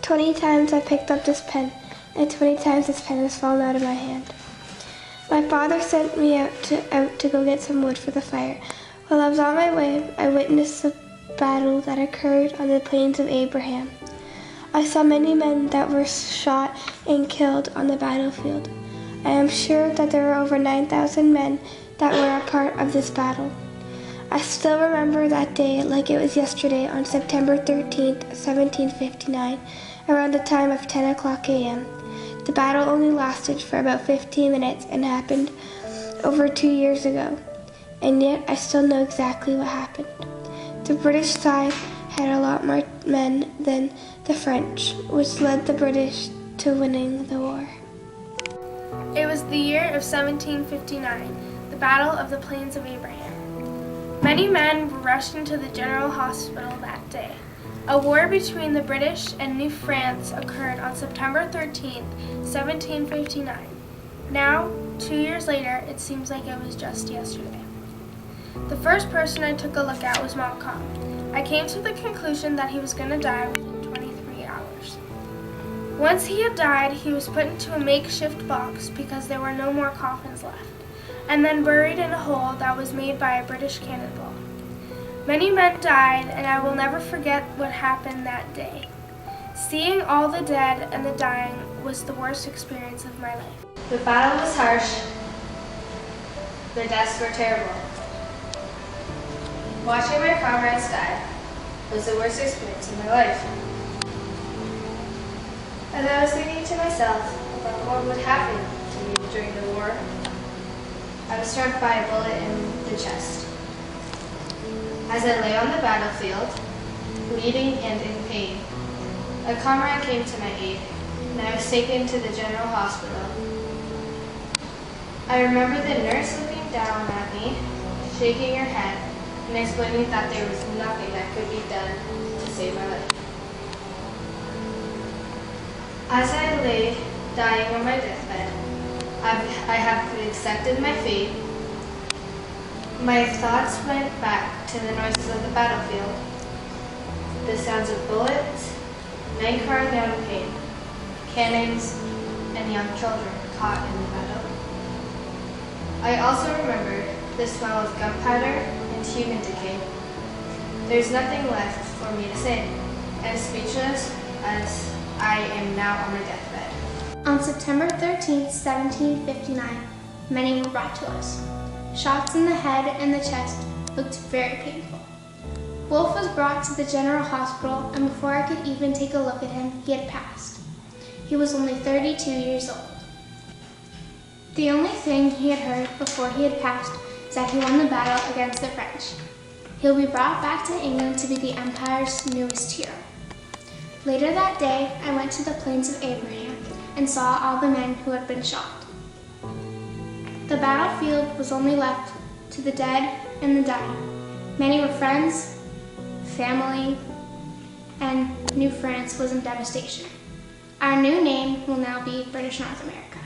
20 times I picked up this pen, and 20 times this pen has fallen out of my hand. My father sent me out to go get some wood for the fire. While I was on my way, I witnessed the battle that occurred on the plains of Abraham. I saw many men that were shot and killed on the battlefield. I am sure that there were over 9,000 men that were a part of this battle. I still remember that day like it was yesterday on September 13th, 1759, around the time of 10 o'clock a.m. The battle only lasted for about 15 minutes and happened over 2 years ago, and yet I still know exactly what happened. The British side had a lot more men than the French, which led the British to winning the war. It was the year of 1759, the Battle of the Plains of Abraham. Many men were rushed into the General Hospital that day. A war between the British and New France occurred on September 13th, 1759. Now, 2 years later, it seems like it was just yesterday. The first person I took a look at was Montcalm. I came to the conclusion that he was going to die within 23 hours. Once he had died, he was put into a makeshift box because there were no more coffins left, and then buried in a hole that was made by a British cannonball. Many men died, and I will never forget what happened that day. Seeing all the dead and the dying was the worst experience of my life. The battle was harsh. The deaths were terrible. Watching my comrades die was the worst experience of my life. As I was thinking to myself about what would happen to me during the war, I was struck by a bullet in the chest. As I lay on the battlefield, bleeding and in pain, a comrade came to my aid, and I was taken to the General Hospital. I remember the nurse looking down at me, shaking her head, and explaining that there was nothing that could be done to save my life. As I lay dying on my deathbed, I have accepted my fate. My thoughts went back to the noises of the battlefield, the sounds of bullets, men crying out in pain, cannons, and young children caught in the battle. I also remembered the smell of gunpowder and human decay. There's nothing left for me to say. I'm speechless as I am now on my deathbed. On September 13th, 1759, many were brought to us. Shots in the head and the chest looked very painful. Wolfe was brought to the General Hospital, and before I could even take a look at him, he had passed. He was only 32 years old. The only thing he had heard before he had passed is that he won the battle against the French. He'll be brought back to England to be the Empire's newest hero. Later that day, I went to the Plains of Abraham and saw all the men who had been shot. The battlefield was only left to the dead and the dying. Many were friends, family, and New France was in devastation. Our new name will now be British North America.